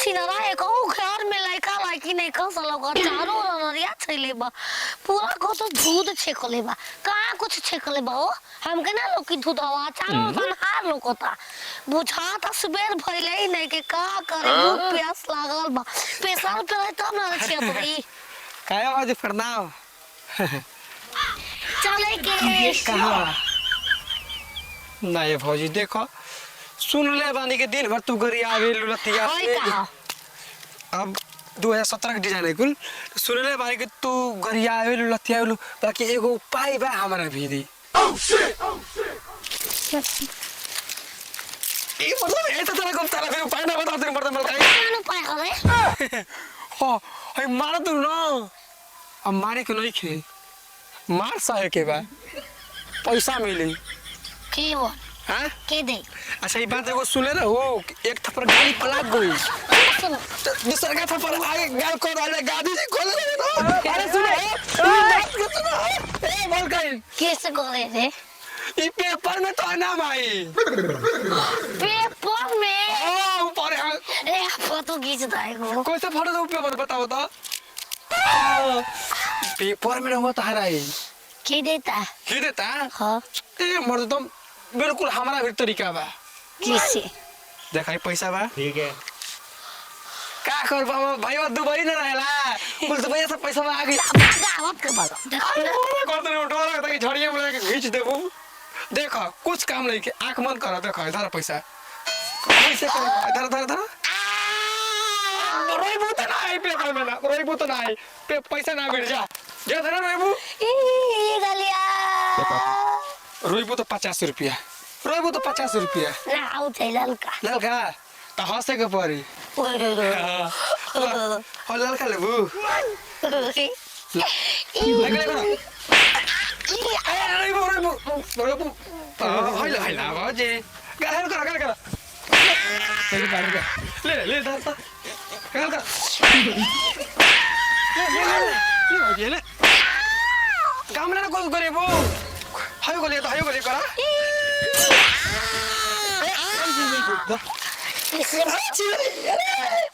छिनरा एक घर में लड़का लड़की नहीं कह सलो चारों ररिया छैले बा पूरा को तो दूध छेकले बा कहां कुछ छेकले बा हो हमके ना लोकी दूधवा चारों हार लोकता बुझाता सुबेर भइले ही नहीं के का करे भूख प्यास लागल बा पेशाब पे तब ना छिया पड़ी काया आज प्रणाम चले के कहां नहीं भौजी देखो सुन ले बानी के दिन भर तू घरी आवे लुलतिया अब 2017 के डिजाइन है कुल सुन ले बानी के तू घरी आवे लुलतिया बाकी एगो उपाय बा हमरा भी दी ए मतलब ऐसा तरह को ताला फिर उपाय ना बता तेरे मर्द मल कौन उपाय हवे हो हई मार तू ना अब मारे के नहीं खे मार साहे के बा पैसा मिली के वो हां के दे अच्छा ये बात एगो सुने ना हो एक थप्पड़ गाड़ी पलट गई तो दूसरा का थप्पड़ आगे गाल को डाले गाड़ी से खोल ले अरे सुनो ए बोल कहीं कैसे करे रे ये पेपर में तो नाम आई पेपर में ओ ऊपर ए फोटो खींच दाएगो कौन सा फोटो पेपर बताओ तो पेपर में वो तारा है के देता हां ए मर्द तुम बिल्कुल हमारा भी तरीका बा कैसे देखा पैसा बा ठीक है का कर बाबा भाई दुबई न रहेला बोल दुबई से पैसा में आ गई गावत के बालो कौन तो उठवा लगा कि झड़िया में लेके खींच देबो देखो कुछ काम नहीं के आंख बंद कर देखो इधर पैसा कैसे कर इधर रोईबू तो नहीं पे कर मेला रोईबू तो नहीं पे पैसा ना गिर जा जा धरा रोईबू ई गलिया रोईबू तो 50 रुपया रोईबू तो 50 रुपया ना आउ छै ललका तो हंसे के पड़ी और ललका लेबू रोईबू बाजी कर ले धर ले काम ना कुछ करे वो हायो को ले करा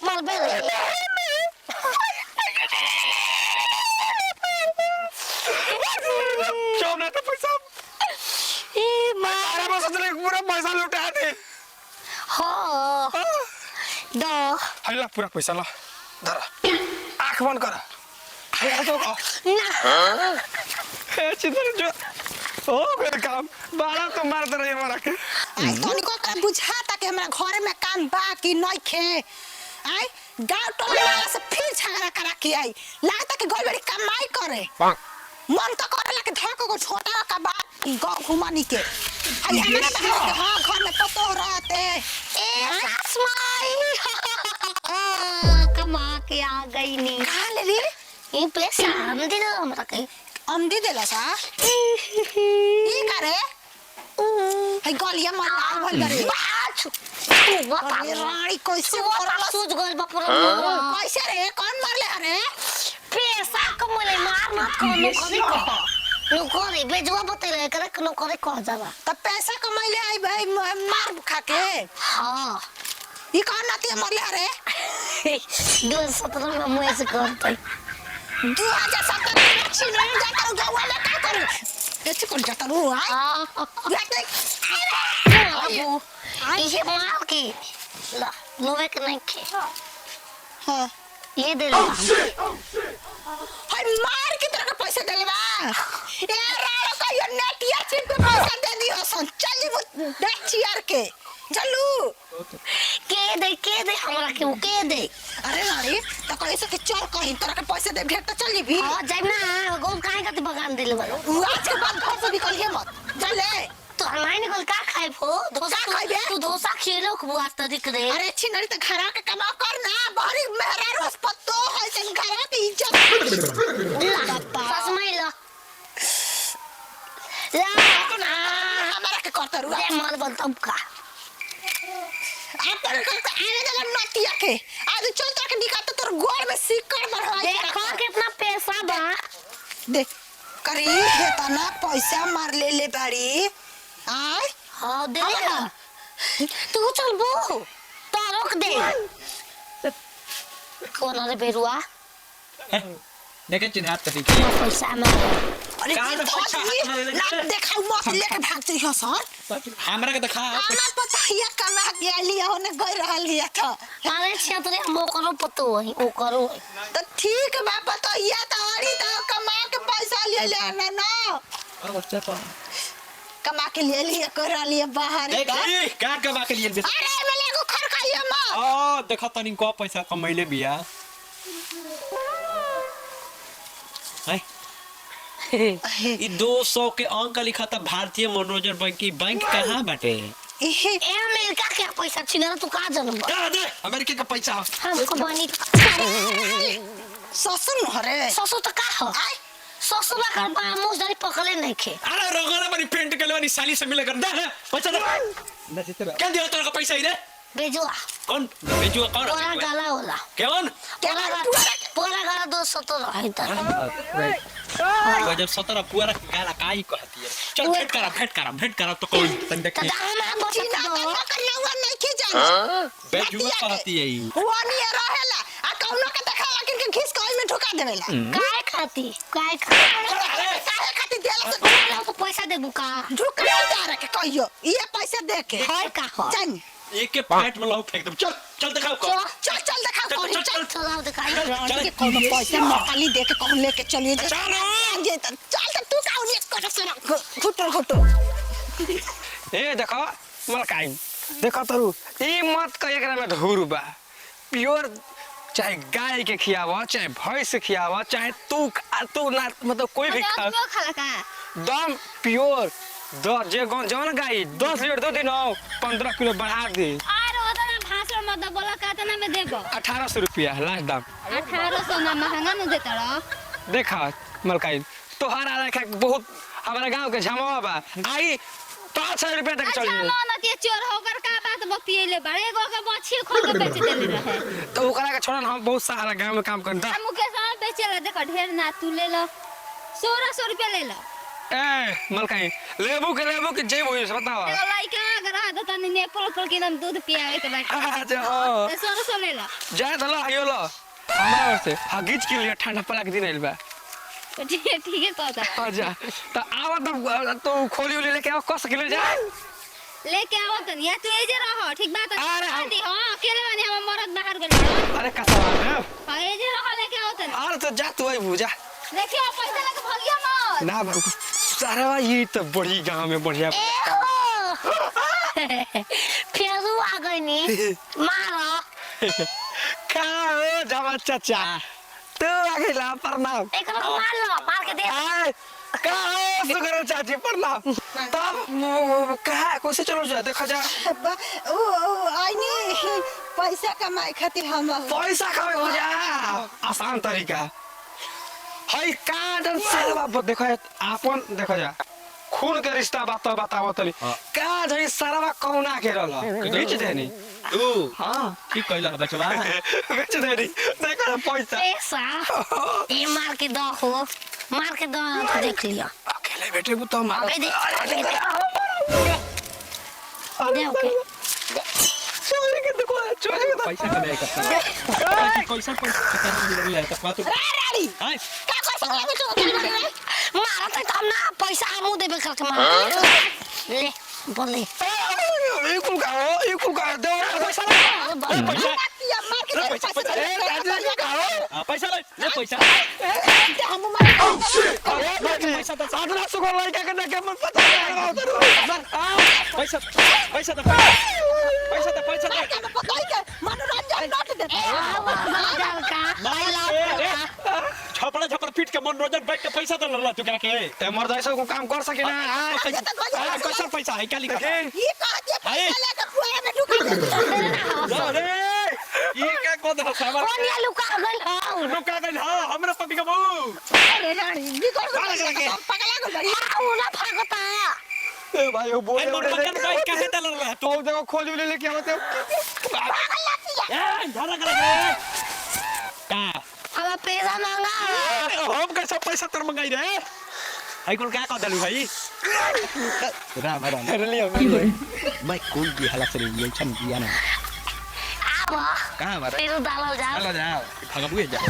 मलबे चौना तो पैसा ए मार बस पूरा पैसा लुटा दे हो दो हाइला पूरा पैसा ला धर आंख बंद कर हाइला तो ना चिंता जो ओ मेरा काम बाला तो मार दे रही मारा के आई तनिको का बुझाता कि हमरा घर में काम बा कि नहीं खे आई गांव टोला वाला से फिर झगड़ा करा के आई लागता कि घर बड़ी कमाई करे मन तो करेला कि धक को छोटा का बात गांव घुमानी के आई हमरा के हां घर में पतो रहते ए सास माई कमा के आ गई नी खा ले रे ये पैसा हम दे दो हमरा के अंडी देला सा ई करे आई गलिया में लाल भल करे बाछ तू बता रानी कैसे करला सूझ गइल बा पूरा कैसे रे कौन मारले अरे पैसा कमले मार मत को नो करे बेजवा बतेले करे नो करे कह जाला तब पैसा कमाइले आई भाई मार खा के हां ई कौन नाती मरले अरे 2017 में मुझे से करते 2017 में चिन्ह जाता हूं गांव में का करूं ऐसे कौन जाता हूं हां अबू ये मार के ला लोवे के नहीं के हां ये दे ले हाय मार के तरह का पैसा देले बा ए राड़ो का ये नेटिया चिप पे पैसा दे दियो सन चली वो डेचियर के चलू के दे हमरा के दे अरे रानी तो कैसे के चल कहीं तरह के पैसे दे भेट तो चली भी हां जाई ना गोल काहे का बगान देले बा आज के बाद घर से निकलिए मत चले तो नहीं निकल का खाए फो डोसा खाइबे तू डोसा खिलो को आज तक रे अरे छिनरी तो घरा के कमा कर ना बड़ी मेहरा रोज पत्तो है सन घरा की इज्जत सास माई ला ना हमारा के करता रु रे मार बन तब का आप पर आने दे नटिया के आज चल तक निकाल तो गोड़ में सिक्कड़ मरवा देखो कितना पैसा बा देख करी देता ना पैसा मार ले बाड़ी आय हां दे तू चल बो तो रोक दे कौन रे बेरुआ देखे चिन्हात कथी पैसा मांगे अरे कहाँ से पैसा हाथ में ले लाग देखाऊ मत लेके भाग जइहो सर हमरा के देखा हमरा पता हिया कमा के लिया होने गई रहल हिया था अरे क्षेत्र हम करो पतो है ओ करो तो ठीक बा पता हिया तो अड़ी तो कमा के पैसा ले ले ना कमा के ले लिया कर लिया बाहर देख का कमा के लिए अरे मेले को खरकाइए मां ओ देखा तनी को पैसा कमैले बिया है ई 200 के अंक लिखा था भारतीय मनोरंजन बैंक की बैंक कहाँ बाटे ए अमेरिका के पैसा छिना तू का जानब दे अमेरिका का पैसा हमको बनी ससुर न हरे ससुर तो का हो आय ससुर ना कर बा मुजदारी पकड़े नहीं खे अरे रोगना बनी पेंट के लेवानी साली से मिले कर दे पैसा दे क्या दिया तेरे को पैसा इधर बेजुआ कौन बेचुआ कौन पूरा गला होला कौन पूरा गला 217 है त जब 17 पूरा गाला काई कहती है चल भेंट करा तो कोई तन देख त दामा बची चिन्हा दो करना नहीं के जाना बेचुआ कहती है ई हुआ नहीं रहेला आ कौनो के देखा लेकिन के घिस कोई में ठुका देवेला काय खाती खाती देला से तो पैसा देबू का झुका तारा के कहियो ये पैसा दे के है का हो चल एक के पेट में लाओ फेंक दो चल दिखाओ को चल देखा कौन चल चलाओ दिखाई के कौन पैसा मकाली दे के कौन लेके चलिए चल जे चल तू कौन ये कर से घुटो ए देखो मलकाई देखो तरू ई मत कह एकरा में धूर बा प्योर चाहे गाय के खियावा चाहे भैंस से खियावा चाहे तू ना मतलब कोई भी खा खाला का दम प्योर जौन गाय 10 लीटर दूध दिन 15 किलो बढ़ा दे आर ओदना भाषण मत बोला कातना में देबो 1800 रुपया लास्ट दाम 1800 ना महंगा न देता रहो देखा मलकाई तोहर आला का बहुत हमारा गांव के झमावा बा आई 500 रुपया तक चल अच्छा जाए न के चोर होकर का बात बतियले बड़े गो के बछी खोल के बेच देले रहे तो ओकरा के छोड़ा हम बहुत सारा गांव में काम करता हम के साथ बेचेला देख ढेर ना तू ले लो 1600 रुपया ले लो ए मलकाई लेबू के जेब होई बताओ एगो लइका अगर आ त तनी नेपाल पर के नाम दूध पियावे के बाकी अच्छा हां 1600 ले लो जाए तो ला आयो लो हमारा से हगीज के लिए ठंडा पला के दिन आइल बा ठीक है कहता अच्छा तो आवा तो खोली उली लेके आओ कस के ले जा लेके आओ तनी या तू एजे रहो ठीक बात अरे हम- आंटी हां अकेले माने हम मरद बाहर गेल अरे कसा है हां एजे रहो लेके आओ तनी अरे तो जा तू आई बुझा देखियो पैसा लेके भागियो मत ना बाबू सारा ये तो बड़ी गांव में बढ़िया फेरू आ गई नी मारो का हो जमा चाचा तू आगे ला प्रणाम एकरा मार लो मार के दे आय का हो सुगर चाची प्रणाम तब का कैसे चलो जा देखा जा ओ आईनी पैसा कमाए खातिर हम पैसा कमाए हो जा आसान तरीका हई काडन सेवा देखो आपन देखो जा खून के रिश्ता बताओ तली का जई सारा कौना के रहल बेच देनी तू हां ठीक कहला बचवा बेच देनी देखो पैसा पैसा ये मार के दो हो मार के दो तो देख लियो अकेले बैठे तो मार दे दे ओके चोरी के देखो चोरी के पैसा कमाए करता पैसा ले तो बात राड़ी हाय का पैसा लेके तू मारा तो हम ना पैसा हमू देबे करके मार ले बोले ये कुल का दे पैसा पैसा या मार के पैसा पैसा ले पैसा हम मार पैसा तो साधना सुगो लड़का के देखे मन पता पैसा पैसा तो मनोरंजन नोट दे मजा का छपड़ा पीट के मनोरंजन बैठ के पैसा तो लल्ला तू क्या के ते मर जाइसो को काम कर सके ना कैसा पैसा है क्या लिखा ये कह दे पैसा लेके कुआं में ढुका दे अरे ये क्या को दे सामान कौन ये लुका गइल हाउ रुका गइल हां हमरा पति का बहु अरे रानी बिगड़ गई पगला गई हाउ ना भागता ए भाई वो बोले मनोरंजन बैठ के है लल्ला तो देखो खोली उली लेके आवते ए झाला कर का हमें पैसा मांगा हम कैसा पैसा तर मंगाई रे आई कौन क्या कह दलू भाई राम अरे लियो मैं कौन की हालत से ये छन दिया ना आवा कहाँ हमारा फिर डालो जाओ चलो जाओ भगबुए जा